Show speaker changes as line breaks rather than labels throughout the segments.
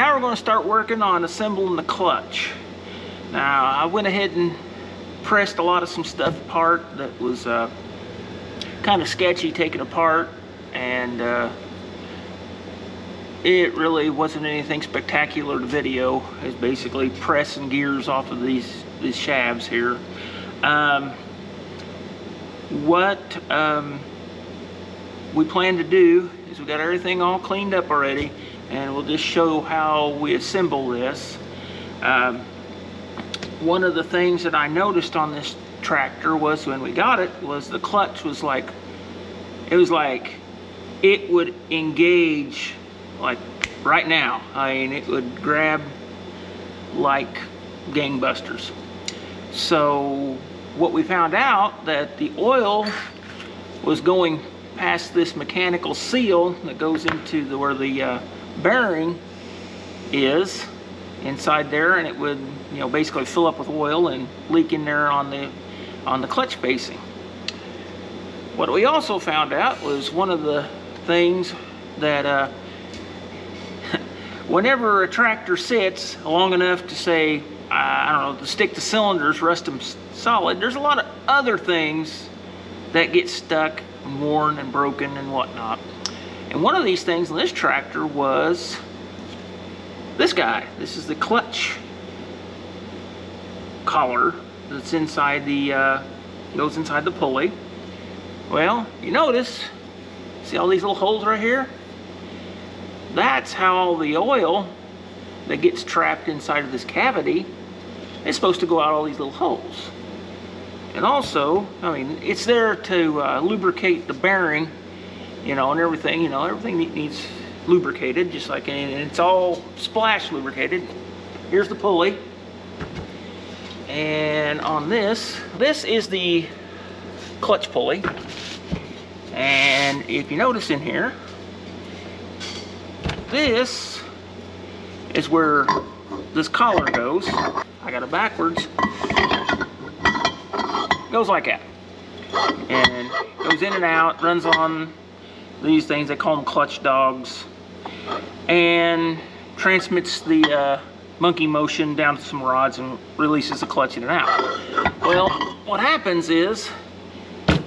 now we're going to start working on assembling the clutch. Now I went ahead and pressed a lot of some stuff apart that was kind of sketchy taken apart, and it really wasn't anything spectacular to video. It's basically pressing gears off of these shafts here. What we plan to do is we got everything all cleaned up already, and we'll just show how we assemble this. One of the things that I noticed on this tractor was when we got it was the clutch was like, it would engage like right now. I mean, it would grab like gangbusters. So what we found out, that the oil was going past this mechanical seal that goes into where the bearing is inside there, and it would, you know, basically fill up with oil and leak in there on the clutch spacing. What we also found out was one of the things that whenever a tractor sits long enough to say, I don't know, to stick the cylinders, rust them solid, there's a lot of other things that get stuck and worn and broken and whatnot. And one of these things on this tractor was this guy. This is the clutch collar that's inside the goes inside the pulley. Well, you notice, see all these little holes right here? That's how all the oil that gets trapped inside of this cavity is supposed to go out all these little holes. And also, I mean, it's there to lubricate the bearing, you know, and everything. You know, everything needs lubricated, just like, and it's all splash lubricated. Here's the pulley. And on this is the clutch pulley. And if you notice in here, this is where this collar goes. I got it backwards. Goes like that, and goes in and out, runs on these things, they call them clutch dogs, and transmits the monkey motion down to some rods and releases the clutch in and out. Well, what happens is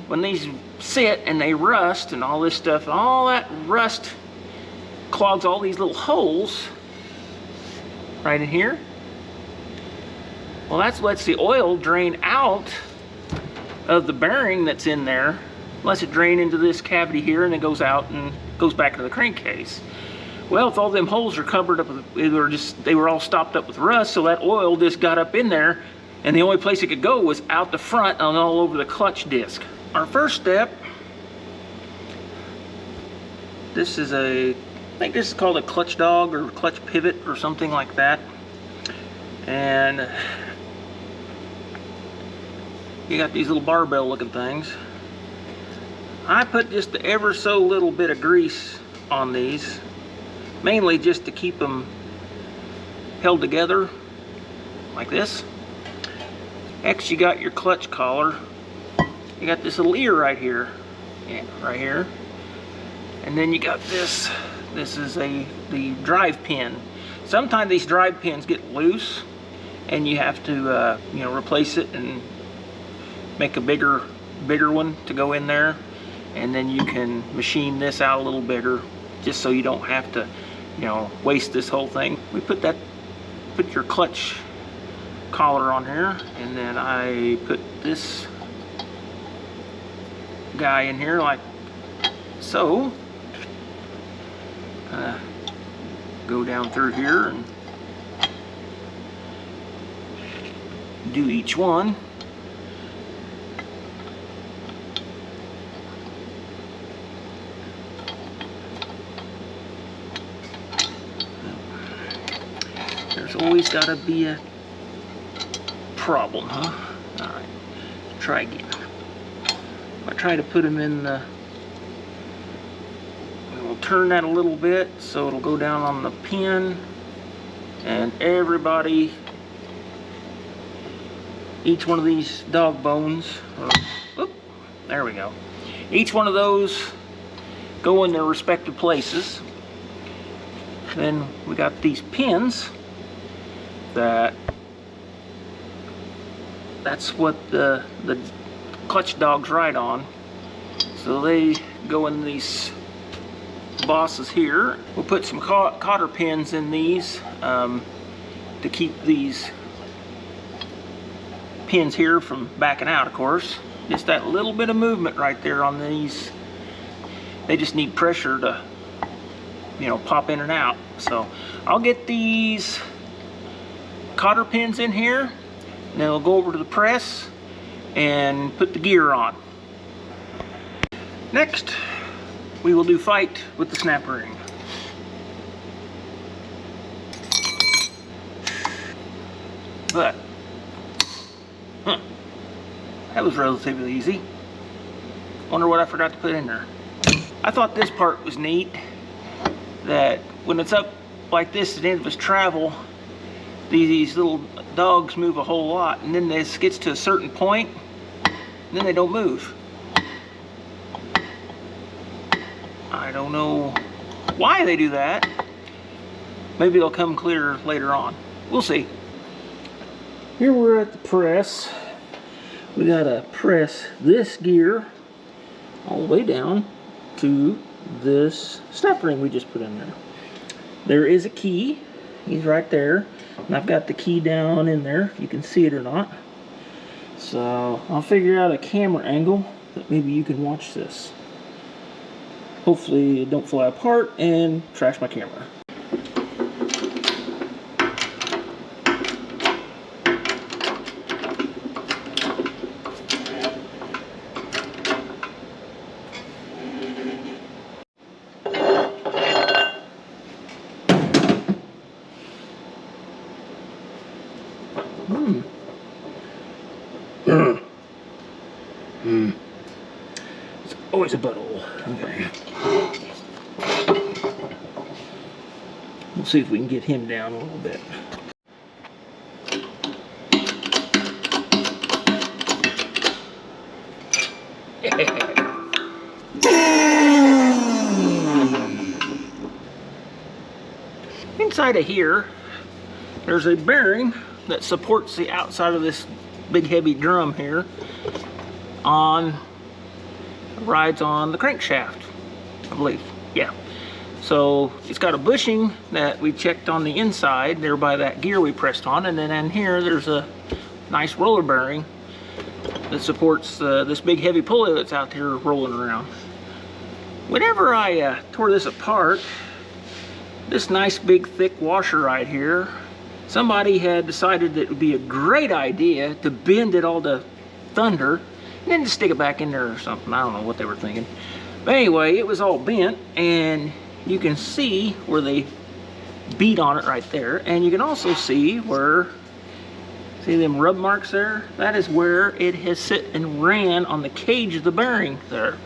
when these sit and they rust and all this stuff, and all that rust clogs all these little holes right in here. Well, that lets the oil drain out of the bearing that's in there, lets it drain into this cavity here, and it goes out and goes back into the crankcase. Well, if all them holes are covered up with, they were all stopped up with rust, so that oil just got up in there, and the only place it could go was out the front and all over the clutch disc. Our first step, this is I think this is called a clutch dog or clutch pivot or something like that. And you got these little barbell looking things. I put just ever so little bit of grease on these, mainly just to keep them held together like this. Next, you got your clutch collar. You got this little ear right here, yeah, right here. And then you got this. This is the drive pin. Sometimes these drive pins get loose, and you have to you know, replace it and make a bigger one to go in there, and then you can machine this out a little bigger, just so you don't have to, you know, waste this whole thing. We put your clutch collar on here, and then I put this guy in here like so. Go down through here and do each one. There's always got to be a problem, huh? Alright, try again. I try to put them in the, we'll turn that a little bit so it'll go down on the pin, and everybody, each one of these dog bones, whoop, there we go. Each one of those go in their respective places. Then we got these pins that's what the clutch dogs ride on. So they go in these bosses here. We'll put some cotter pins in these to keep these pins here from backing out, of course. Just that little bit of movement right there on these. They just need pressure to, you know, pop in and out. So I'll get these cotter pins in here, and then we'll go over to the press and put the gear on. Next, we will do fight with the snap ring. But, that was relatively easy. Wonder what I forgot to put in there. I thought this part was neat, that when it's up like this at the end of its travel, these little dogs move a whole lot, and then this gets to a certain point, and then they don't move. I don't know why they do that. Maybe they'll come clear later on. We'll see. Here we're at the press. We gotta press this gear all the way down to this snap ring we just put in there. There is a key. He's right there. And I've got the key down in there, if you can see it or not. So I'll figure out a camera angle that maybe you can watch this. Hopefully it don't fly apart and trash my camera. It's always a butthole. Okay. We'll see if we can get him down a little bit. Inside of here, there's a bearing that supports the outside of this big heavy drum here rides on the crankshaft, I believe. Yeah. So it's got a bushing that we checked on the inside there by that gear we pressed on, and then in here there's a nice roller bearing that supports this big heavy pulley that's out there rolling around. Whenever I tore this apart, this nice big thick washer right here, somebody had decided that it would be a great idea to bend it all to thunder and then just stick it back in there or something. I don't know what they were thinking. But anyway, it was all bent, and you can see where they beat on it right there. And you can also see where, see them rub marks there? That is where it has sit and ran on the cage of the bearing there.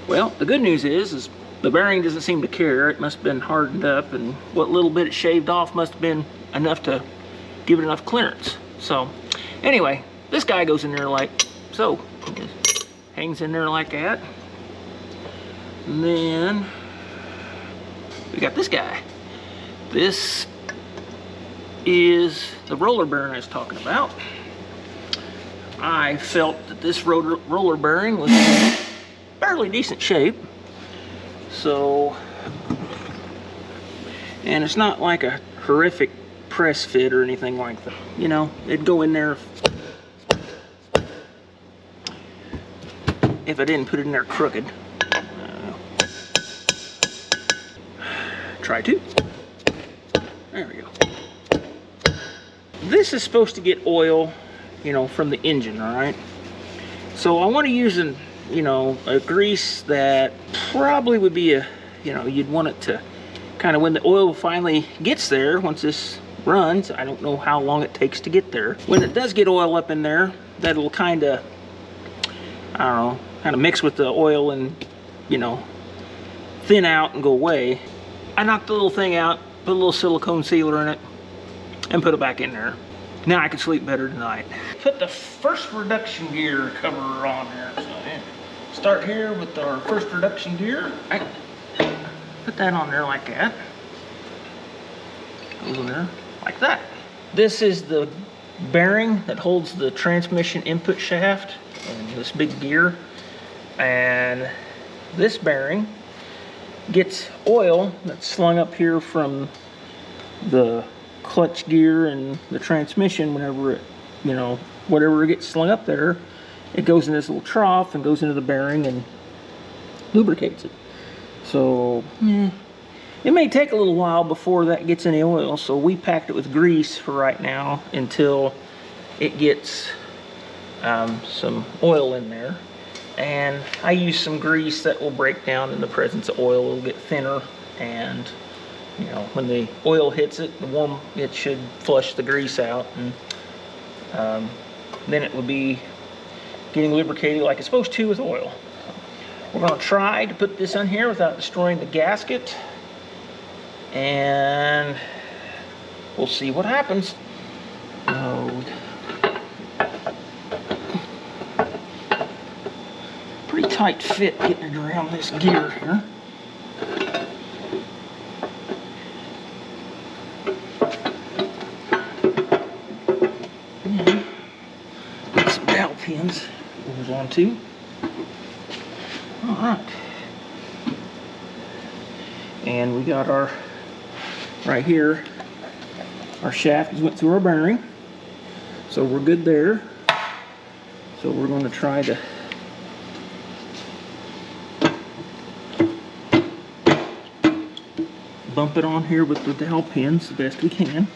Well, the good news is the bearing doesn't seem to care. It must have been hardened up, and what little bit it shaved off must have been enough to give it enough clearance. So anyway, this guy goes in there like so. It just hangs in there like that. And then we got this guy. This is the roller bearing I was talking about. I felt that this roller bearing was in fairly decent shape. So, and it's not like a horrific press fit or anything like that. You know, it'd go in there if I didn't put it in there crooked. Try to. There we go. This is supposed to get oil, you know, from the engine, all right? So I want to use an, you know, a grease that probably would be a, you know, you'd want it to kind of, when the oil finally gets there, once this runs, I don't know how long it takes to get there. When it does get oil up in there, that'll kind of, I don't know, kind of mix with the oil and, you know, thin out and go away. I knocked the little thing out, put a little silicone sealer in it, and put it back in there. Now I can sleep better tonight. Put the first reduction gear cover on there. So yeah. Start here with our first reduction gear. Put that on there like that. Goes in there like that. This is the bearing that holds the transmission input shaft and this big gear. And this bearing gets oil that's slung up here from the clutch gear and the transmission. Whenever it, you know, whatever gets slung up there, it goes in this little trough and goes into the bearing and lubricates it. So it may take a little while before that gets any oil, so we packed it with grease for right now until it gets some oil in there. And I use some grease that will break down in the presence of oil. It'll get thinner, and you know, when the oil hits it, it should flush the grease out, and then it will be getting lubricated like it's supposed to with oil. We're going to try to put this on here without destroying the gasket, and we'll see what happens. Pretty tight fit getting it around this gear here. And get some dowel pins to hold on to. Alright. And we got our, right here, our shaft just went through our bearing. So we're good there. So we're going to try to bump it on here with the dowel pins the best we can.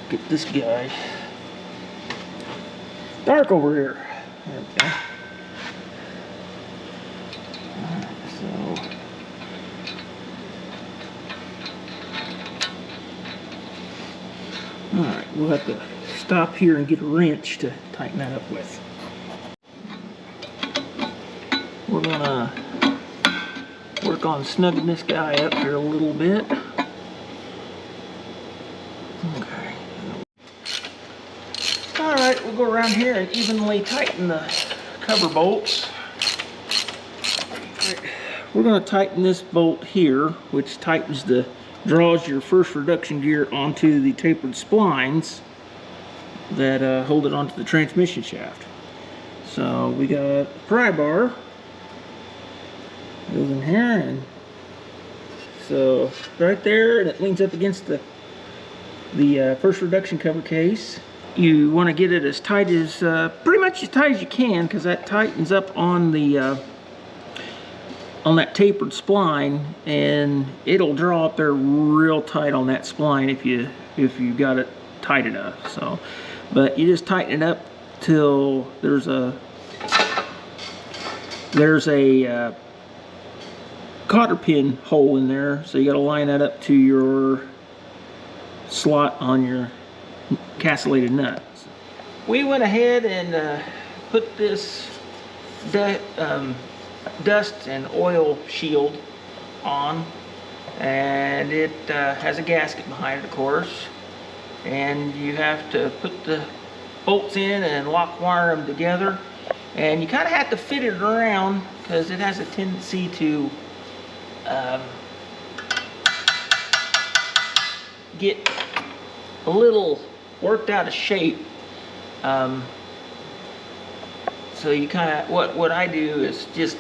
Get this guy dark over here. There we go. Alright, so alright, we'll have to stop here and get a wrench to tighten that up with. We're gonna work on snugging this guy up here a little bit. Okay. Alright, we'll go around here and evenly tighten the cover bolts. We're going to tighten this bolt here, which draws your first reduction gear onto the tapered splines that hold it onto the transmission shaft. So we got a pry bar goes in here, and so right there, and it leans up against the first reduction cover case. You want to get it as tight as pretty much as tight as you can, because that tightens up on the on that tapered spline, and it'll draw up there real tight on that spline if you got it tight enough. So, but you just tighten it up till there's a cotter pin hole in there, so you got to line that up to your slot on your castellated nut. We went ahead and put this dust and oil shield on, and it has a gasket behind it, of course, and you have to put the bolts in and lock wire them together, and you kind of have to fit it around because it has a tendency to get a little worked out of shape. So you kind of, what I do is just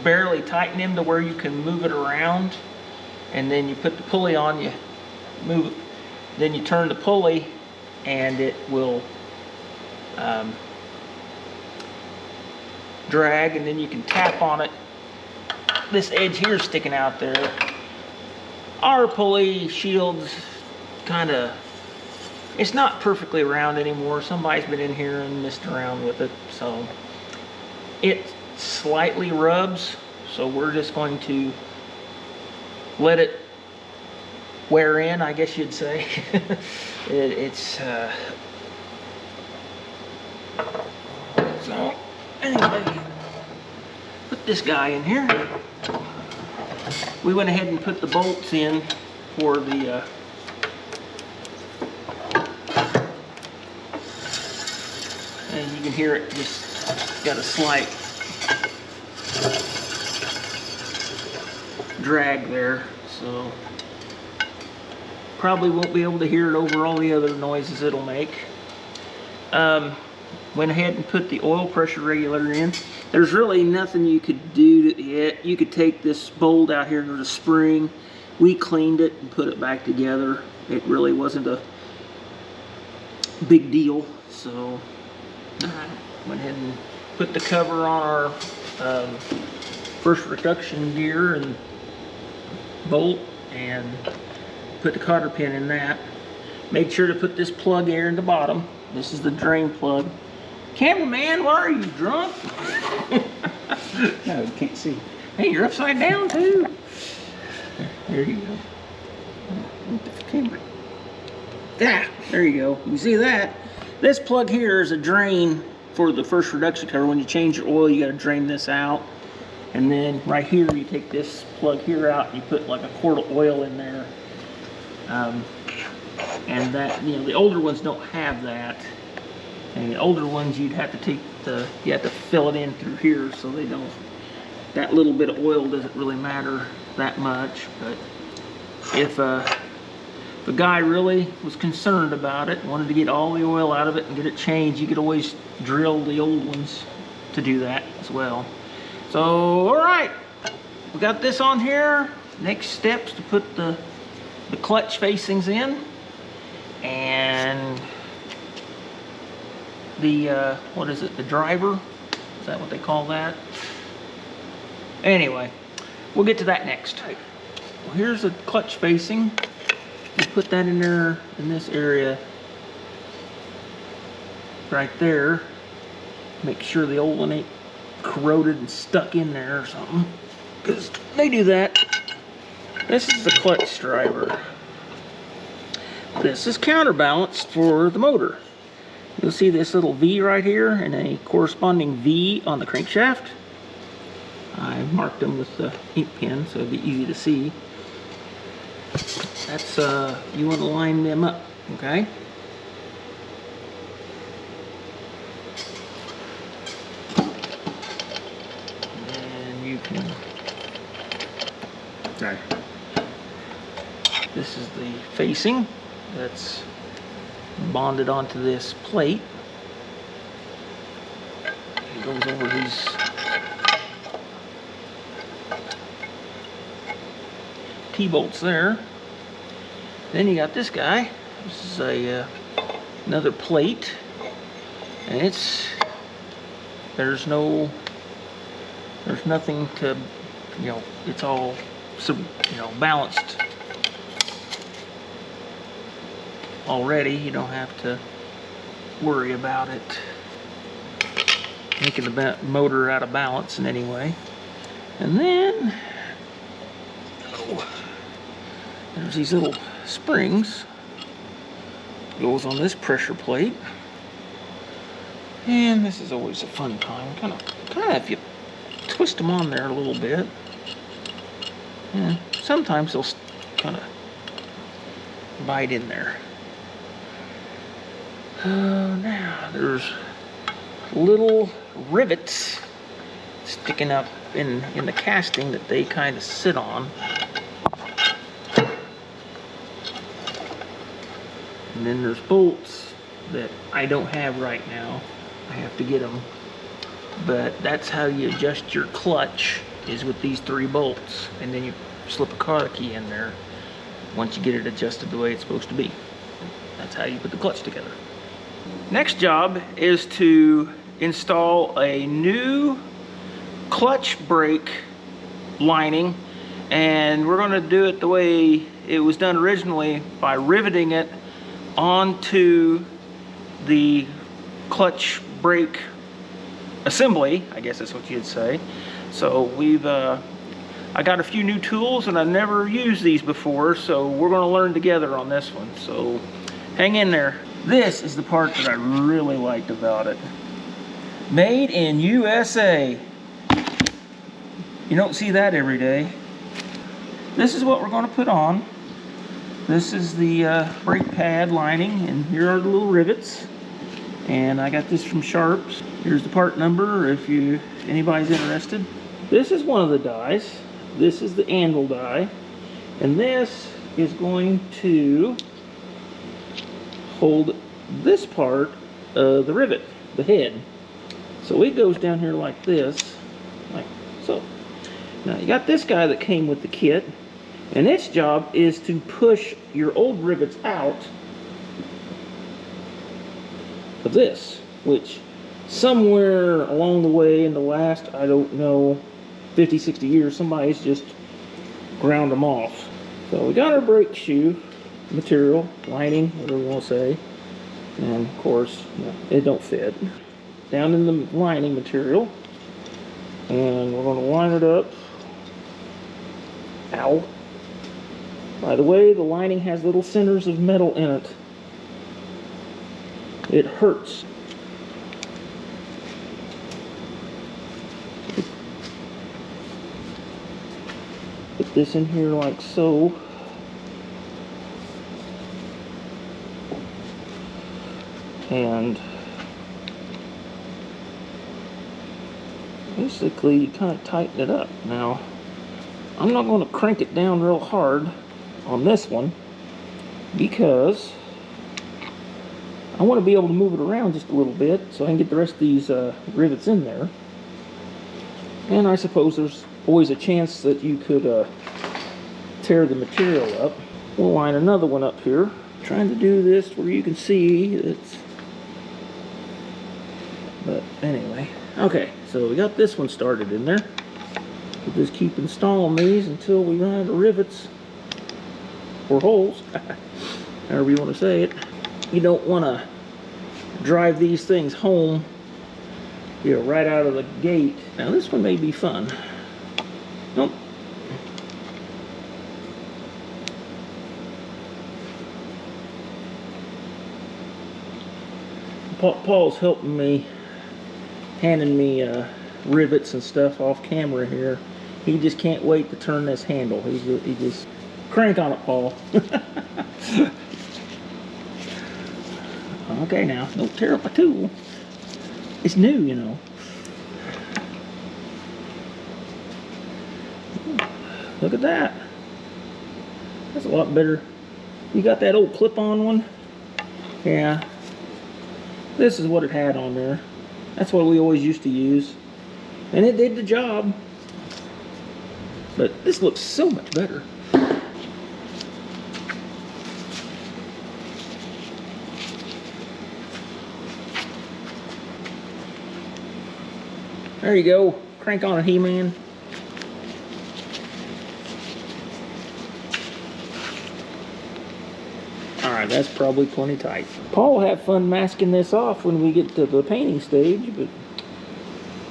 barely tighten them to where you can move it around, and then you put the pulley on, you move it, then you turn the pulley, and it will drag, and then you can tap on it. This edge here is sticking out there. Our pulley shield's kind of, it's not perfectly round anymore. Somebody's been in here and messed around with it, so it slightly rubs, so we're just going to let it wear in, I guess you'd say. So anyway, put this guy in here. We went ahead and put the bolts in for the and you can hear it just got a slight drag there, so probably won't be able to hear it over all the other noises it'll make. Went ahead and put the oil pressure regulator in. There's really nothing you could do to it. You could take this bolt out here, and there's a spring. We cleaned it and put it back together. It really wasn't a big deal, so went ahead and put the cover on our first reduction gear and bolt, and put the cotter pin in that. Made sure to put this plug here in the bottom. This is the drain plug. Cameraman, why are you drunk?
No, you can't see.
Hey, you're upside down too. There you go. Ah, there you go. You see that? This plug here is a drain for the first reduction cover. When you change your oil, you got to drain this out. And then right here, you take this plug here out, and you put like a quart of oil in there. And that, you know, the older ones don't have that. And the older ones, you'd have to take you have to fill it in through here, so they don't, that little bit of oil doesn't really matter that much. But if a guy really was concerned about it, wanted to get all the oil out of it and get it changed, you could always drill the old ones to do that as well. So, all right, we got this on here. Next steps to put the clutch facings in, and the what is it, the driver, is that what they call that? Anyway, we'll get to that next. Well, here's the clutch facing. You put that in there, in this area right there. Make sure the old one ain't corroded and stuck in there or something, because they do that. This is the clutch driver. This is counterbalanced for the motor. You'll see this little V right here and a corresponding V on the crankshaft. I marked them with the ink pen so it'd be easy to see. That's, you want to line them up, okay? And you can, okay. This is the facing that's bonded onto this plate. It goes over these T-bolts there. Then you got this guy. This is a another plate, and there's nothing to, you know, it's all balanced already. You don't have to worry about it making the motor out of balance in any way. And then there's these little springs. Goes on this pressure plate, and this is always a fun time. Kind of if you twist them on there a little bit, yeah, sometimes they'll kind of bite in there. Now there's little rivets sticking up in the casting that they kind of sit on. And then there's bolts that I don't have right now. I have to get them. But that's how you adjust your clutch, is with these 3 bolts. And then you slip a car key in there once you get it adjusted the way it's supposed to be. That's how you put the clutch together. Next job is to install a new clutch brake lining, and we're going to do it the way it was done originally, by riveting it onto the clutch brake assembly, I guess that's what you'd say. So I got a few new tools, and I've never used these before, so we're going to learn together on this one. So hang in there. This is the part that I really liked about it. Made in USA. You don't see that every day. This is what we're going to put on. This is the brake pad lining, and here are the little rivets. And I got this from Sharps. Here's the part number if anybody's interested. This is one of the dies. This is the anvil die. And this is going to hold this part of the rivet, the head. So it goes down here like this, like so. Now you got this guy that came with the kit, and its job is to push your old rivets out of this, which somewhere along the way in the last, I don't know, 50, 60 years, somebody's just ground them off. So we got our brake shoe material, lining, whatever you want to say, and of course, it don't fit. Down in the lining material, and we're going to line it up. Ow. By the way, the lining has little centers of metal in it. It hurts. Put this in here like so. And basically you kind of tighten it up. Now, I'm not going to crank it down real hard on this one because I want to be able to move it around just a little bit so I can get the rest of these rivets in there. And I suppose there's always a chance that you could tear the material up. We'll line another one up here. Trying to do this where you can see it's... But anyway, okay, so we got this one started in there. We'll just keep installing these until we run out of rivets or holes, however you want to say it. You don't want to drive these things home, right out of the gate. Now this one may be fun. Nope. Paul's helping me, handing me rivets and stuff off camera here. He just can't wait to turn this handle. He just crank on it, Paul. Okay, now don't tear up my tool. It's new, you know. Look at that. That's a lot better. You got that old clip-on one? Yeah. This is what it had on there. That's what we always used to use. And it did the job. But this looks so much better. There you go. Crank on it, He-Man. Alright, that's probably plenty tight. Paul will have fun masking this off when we get to the painting stage, but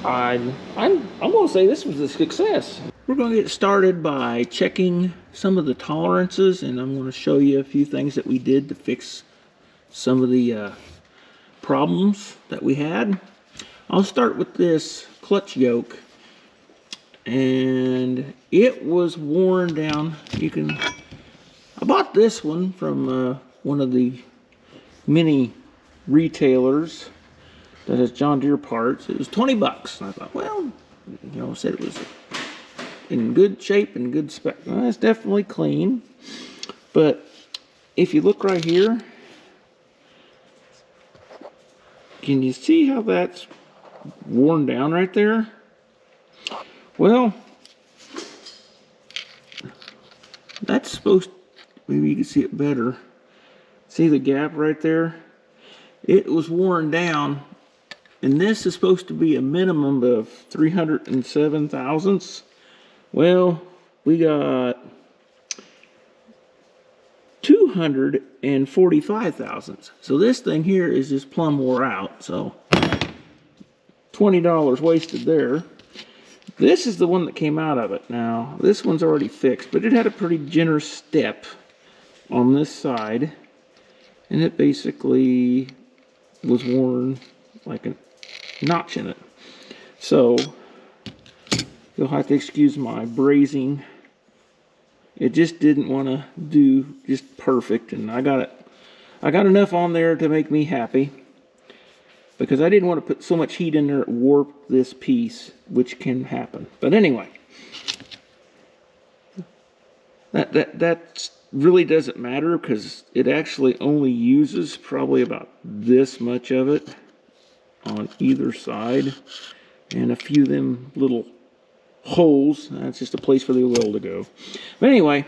I'm going to say this was a success. We're going to get started by checking some of the tolerances, and I'm going to show you a few things that we did to fix some of the problems that we had. I'll start with this clutch yoke, and it was worn down. I bought this one from one of the mini retailers that has John Deere parts. It was 20 bucks. And I thought, well, you know, said it was in good shape and good spec. Well, it's definitely clean. But if you look right here, can you see how that's worn down right there? Well, that's supposed to, maybe you can see it better. See the gap right there? It was worn down, and this is supposed to be a minimum of 307 thousandths. Well, we got 245 thousandths. So this thing here is just plumb wore out. So $20 wasted there. This is the one that came out of it. Now, this one's already fixed, but it had a pretty generous step on this side, and it basically was worn like a notch in it. So you'll have to excuse my brazing. It just didn't want to do just perfect, and I got enough on there to make me happy. because I didn't want to put so much heat in there it warped this piece, which can happen. But anyway, that really doesn't matter, because it actually only uses probably about this much of it on either side, and a few of them little holes. That's just a place for the oil to go. But anyway,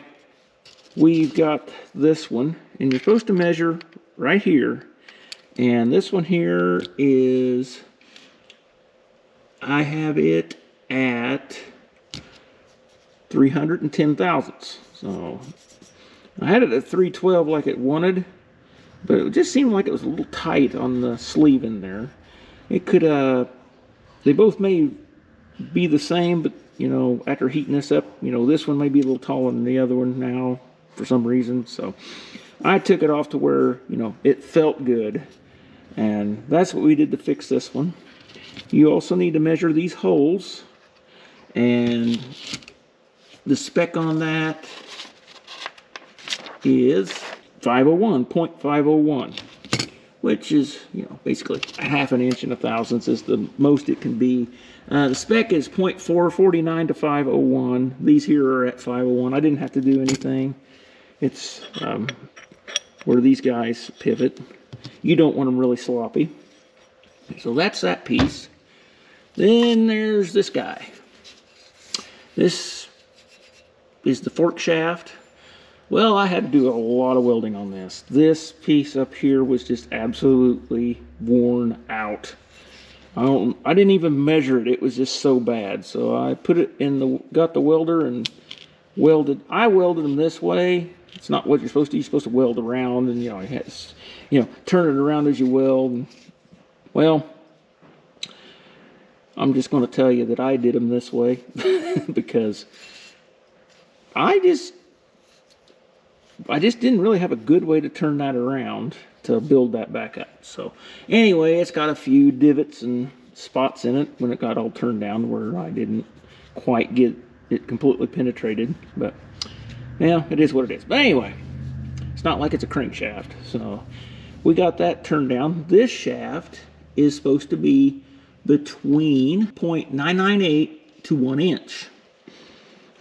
we've got this one, and you're supposed to measure right here. And this one here is, I have it at 310 thousandths. So I had it at 312 like it wanted, but it just seemed like it was a little tight on the sleeve in there. It could, they both may be the same, but you know, after heating this up, you know, this one may be a little taller than the other one now for some reason. So I took it off to where, you know, it felt good. And that's what we did to fix this one. You also need to measure these holes, and the spec on that is 0.501, which is, you know, basically a half an inch and a thousandths is the most it can be. The spec is 0.449 to 501. These here are at 501. I didn't have to do anything. It's where these guys pivot. You don't want them really sloppy. So that's that piece. Then there's this guy. This is the fork shaft. Well, I had to do a lot of welding on this. This piece up here was just absolutely worn out. I didn't even measure it. It was just so bad. So I put it in got the welder and welded. I welded them this way. It's not what you're supposed to do. You're supposed to weld around, and you know, turn it around as you weld. And, well, I'm just going to tell you that I did them this way because I just didn't really have a good way to turn that around to build that back up. So anyway, it's got a few divots and spots in it when it got all turned down where I didn't quite get it completely penetrated, but yeah, it is what it is. But anyway, it's not like it's a crankshaft. So we got that turned down. This shaft is supposed to be between 0.998 to 1 inch.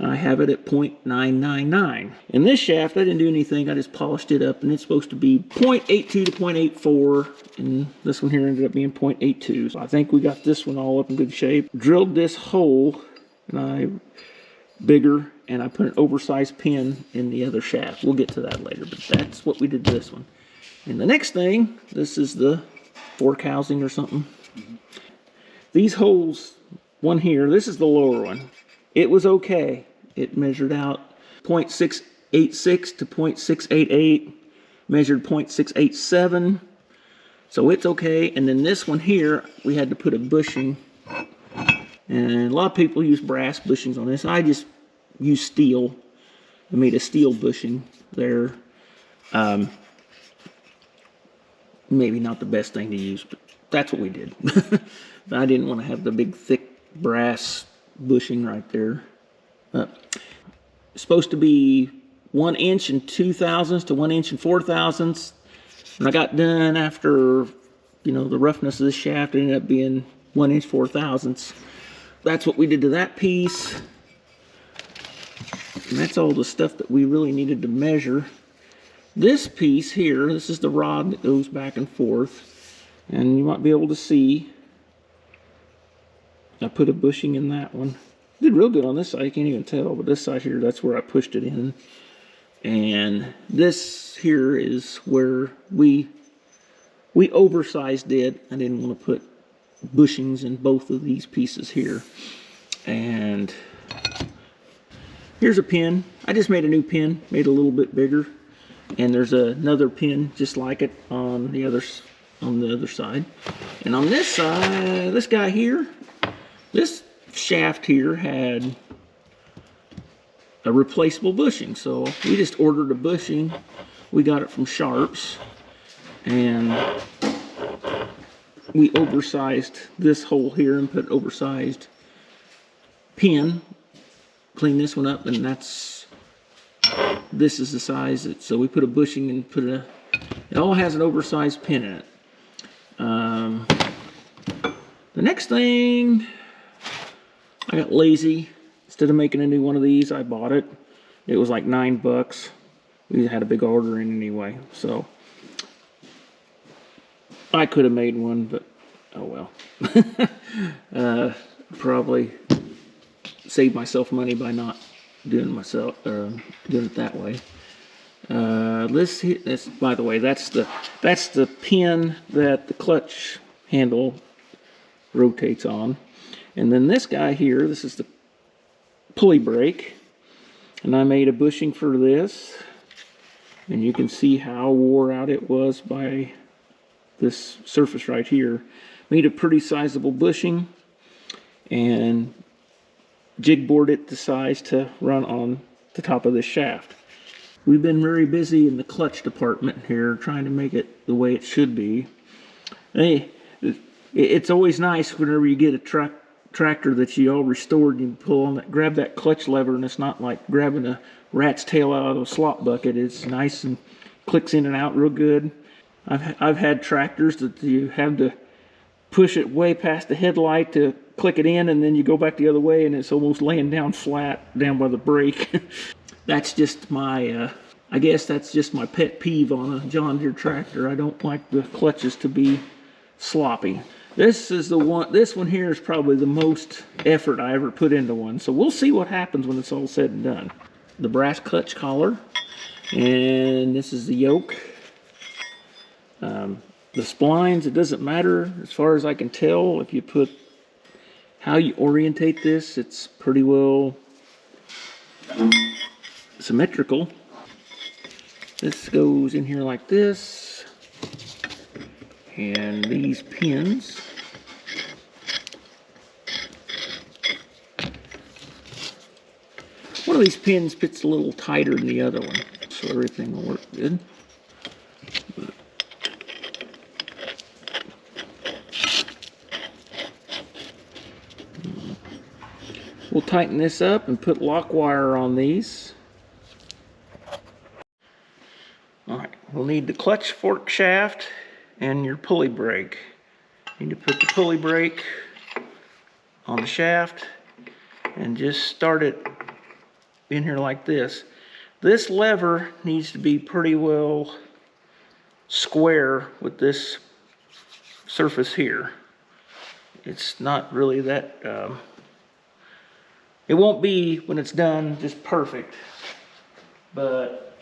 I have it at 0.999. And this shaft, I didn't do anything. I just polished it up, and it's supposed to be 0.82 to 0.84. And this one here ended up being 0.82. So I think we got this one all up in good shape. Drilled this hole, and bigger, and I put an oversized pin in the other shaft. We'll get to that later, but that's what we did to this one. And the next thing, this is the fork housing or something. These holes, one here, this is the lower one. It was okay. It measured out 0.686 to 0.688, measured 0.687, so it's okay. And then this one here, we had to put a bushing, and a lot of people use brass bushings on this. I just used steel. I made a steel bushing there. Maybe not the best thing to use, but that's what we did. I didn't want to have the big thick brass bushing right there. It's supposed to be 1 inch and 2 thousandths to 1 inch and 4 thousandths. When I got done, after, you know, the roughness of this shaft, it ended up being 1 inch 4 thousandths. That's what we did to that piece. And that's all the stuff that we really needed to measure. This piece here, this is the rod that goes back and forth. And you might be able to see, I put a bushing in that one. Did real good on this side, you can't even tell, but this side here, that's where I pushed it in. And this here is where we oversized it. I didn't want to put bushings in both of these pieces here. And here's a pin. I just made a new pin, made it a little bit bigger. And there's another pin just like it on the other side. And on this side, this guy here, this shaft here had a replaceable bushing. So we just ordered a bushing. We got it from Sharps. And we oversized this hole here and put an oversized pin. Clean this one up, and this is the size. So we put a bushing and it all has an oversized pin in it. The next thing, I got lazy. Instead of making a new one of these, I bought it. It was like $9. We had a big order in anyway, so I could have made one, but oh well. Probably saved myself money by not doing it that way. This, by the way, that's the pin that the clutch handle rotates on, and then this guy here, this is the pulley brake, and I made a bushing for this, and you can see how wore out it was by this surface right here. Made a pretty sizable bushing and jig bored it the size to run on the top of this shaft. We've been very busy in the clutch department here trying to make it the way it should be. Hey, it's always nice whenever you get a tractor that you all restored and you pull on that, grab that clutch lever, and it's not like grabbing a rat's tail out of a slop bucket. It's nice and clicks in and out real good. I've had tractors that you have to push it way past the headlight to click it in, and then you go back the other way and it's almost laying down flat down by the brake. That's just my I guess that's just my pet peeve on a John Deere tractor. I don't like the clutches to be sloppy. This is the one. This one here is probably the most effort I ever put into one. So we'll see what happens when it's all said and done. The brass clutch collar, and this is the yoke. The splines, it doesn't matter as far as I can tell. If you put how you orientate this, it's pretty well symmetrical. This goes in here like this, and these pins one of these pins fits a little tighter than the other one, so everything will work good. We'll tighten this up and put lock wire on these. Alright, we'll need the clutch fork shaft and your pulley brake. You need to put the pulley brake on the shaft and just start it in here like this. This lever needs to be pretty well square with this surface here. It's not really that it won't be, when it's done, just perfect, but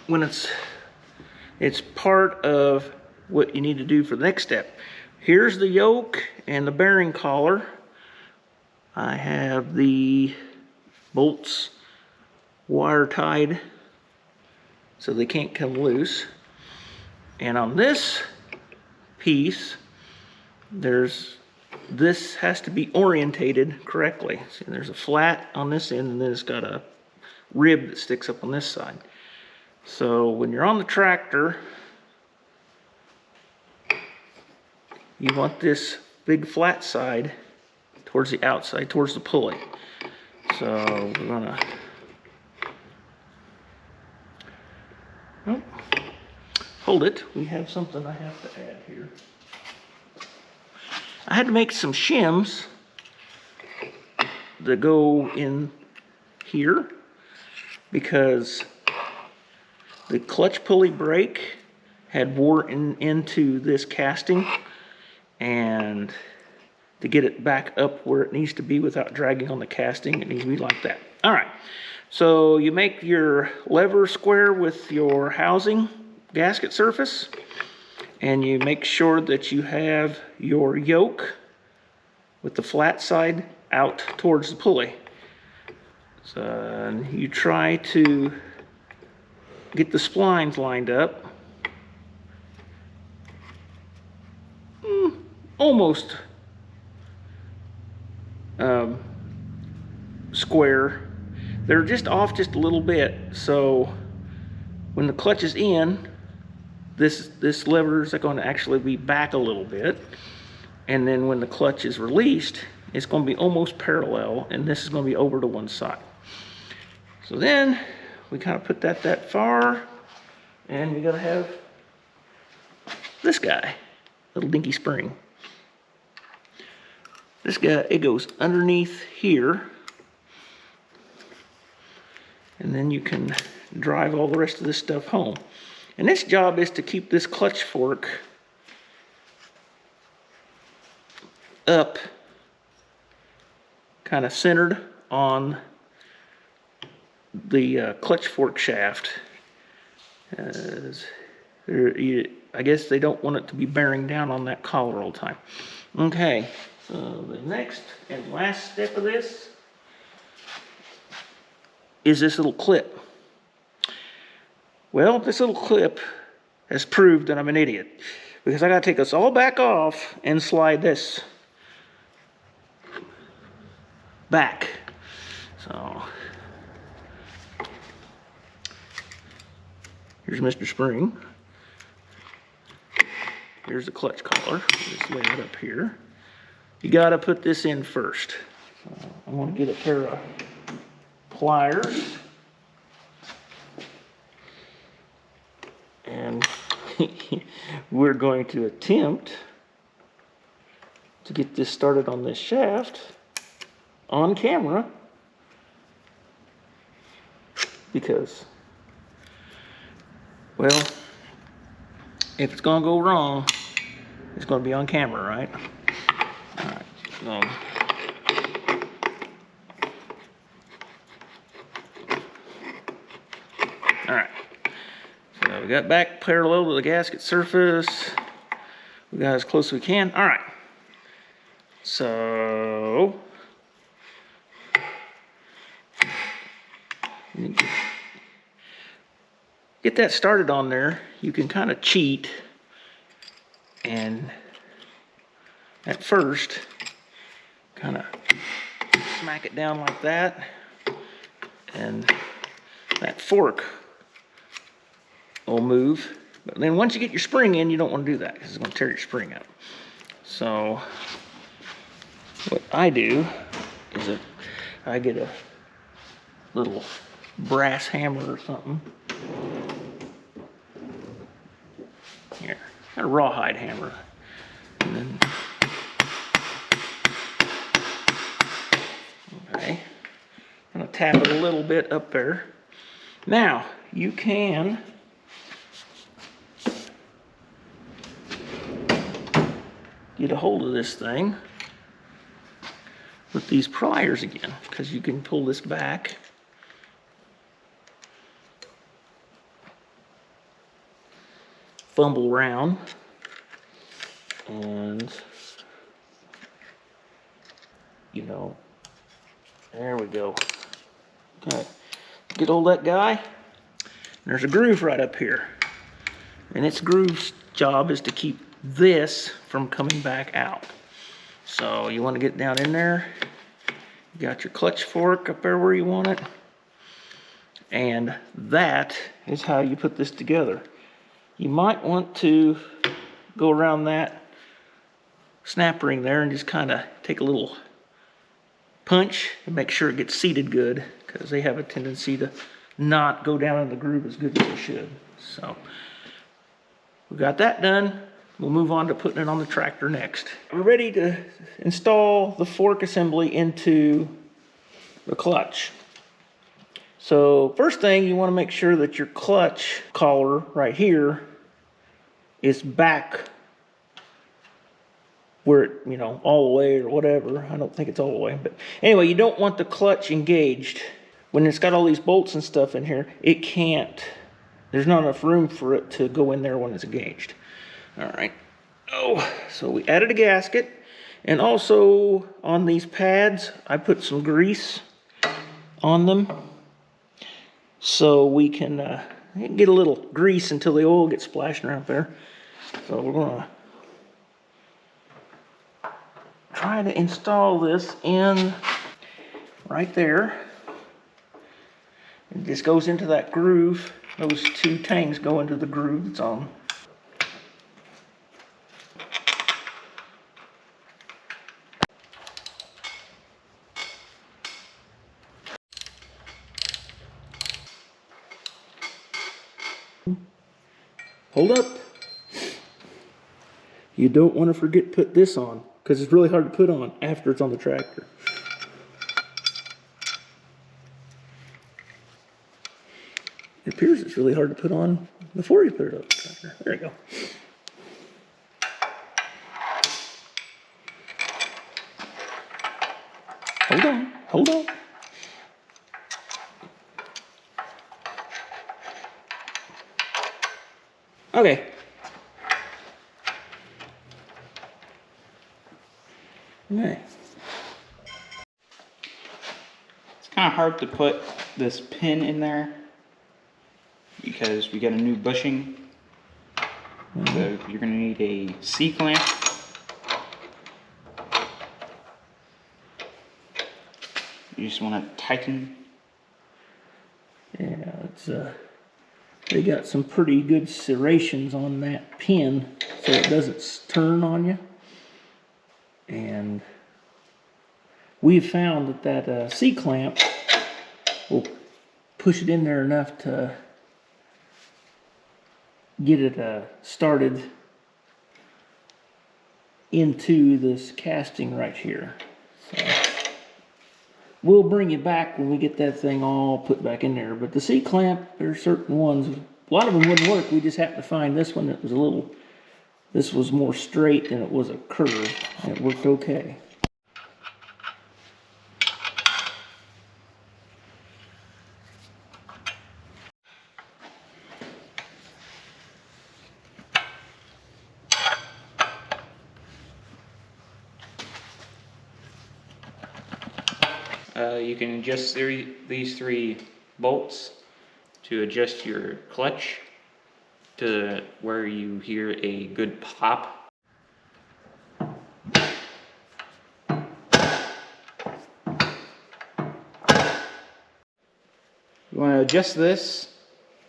when it's part of what you need to do for the next step. Here's the yoke and the bearing collar. I have the bolts wire tied so they can't come loose. And on this piece, this has to be orientated correctly. See, there's a flat on this end, and then it's got a rib that sticks up on this side. So when you're on the tractor, you want this big flat side towards the outside, towards the pulley. So we're gonna, oh, hold it. We have something I have to add here. I had to make some shims that go in here because the clutch pulley brake had worn into this casting, and to get it back up where it needs to be without dragging on the casting, it needs to be like that. All right, so you make your lever square with your housing gasket surface, and you make sure that you have your yoke with the flat side out towards the pulley. So you try to get the splines lined up. Almost square. They're just off just a little bit, so when the clutch is in, this lever is going to actually be back a little bit, and then when the clutch is released, it's going to be almost parallel, and this is going to be over to one side. So then we kind of put that far, and we got to have this guy, little dinky spring. This guy, it goes underneath here, and then you can drive all the rest of this stuff home. And its job is to keep this clutch fork up, kind of centered on the clutch fork shaft. I guess they don't want it to be bearing down on that collar all the time. Okay, so the next and last step of this is this little clip. Well, this little clip has proved that I'm an idiot, because I gotta take this all back off and slide this back. So here's Mr. Spring. Here's the clutch collar. Just lay it up here. You gotta put this in first. So I'm gonna get a pair of pliers. And we're going to attempt to get this started on this shaft on camera, because, well, if it's gonna go wrong, it's gonna be on camera, right? All right, so all right, so we got back parallel to the gasket surface. We got as close as we can. All right, so get that started on there. You can kind of cheat, and at first kind of smack it down like that, and that fork will move. But then once you get your spring in, you don't want to do that, because it's going to tear your spring out. So what I do is that I get a little brass hammer or something. Here, got a rawhide hammer. And then, okay, I'm gonna tap it a little bit up there. Now, you can get a hold of this thing with these pliers again, because you can pull this back. Fumble around, and you know, there we go. Okay, get hold of that guy. There's a groove right up here, and its groove's job is to keep this from coming back out. So you want to get down in there. You got your clutch fork up there where you want it, and that is how you put this together. You might want to go around that snap ring there and just kind of take a little punch and make sure it gets seated good, because they have a tendency to not go down in the groove as good as they should. So we got that done. We'll move on to putting it on the tractor next. We're ready to install the fork assembly into the clutch. So first thing, you want to make sure that your clutch collar right here is back where it, you know, all the way or whatever. I don't think it's all the way, but anyway, you don't want the clutch engaged. When it's got all these bolts and stuff in here, it can't, there's not enough room for it to go in there when it's engaged. All right. Oh, so we added a gasket, and also on these pads, I put some grease on them, so we can get a little grease until the oil gets splashing around there. So we're gonna try to install this in right there. It just goes into that groove. Those two tangs go into the groove it's on. Hold up. You don't want to forget to put this on, because it's really hard to put on after it's on the tractor. It appears it's really hard to put on before you put it on the tractor. There you go. Hold on, hold on. Okay. Okay.
It's kind of hard to put this pin in there because we got a new bushing. So you're going to need a C-clamp. You just want to tighten.
Yeah, it's they got some pretty good serrations on that pin so it doesn't turn on you. And we've found that C-clamp will push it in there enough to get it started into this casting right here. So we'll bring you back when we get that thing all put back in there. But the C-clamp, there's certain ones, a lot of them wouldn't work. We just happened to find this one that was a little, this was more straight than it was a curve, and it worked okay.
You can adjust these 3 bolts to adjust your clutch to where you hear a good pop. You want to adjust this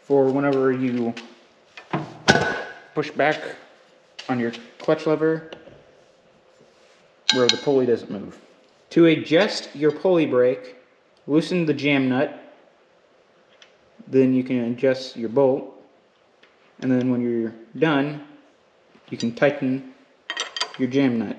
for whenever you push back on your clutch lever where the pulley doesn't move. To adjust your pulley brake, loosen the jam nut, then you can adjust your bolt, and then when you're done, you can tighten your jam nut.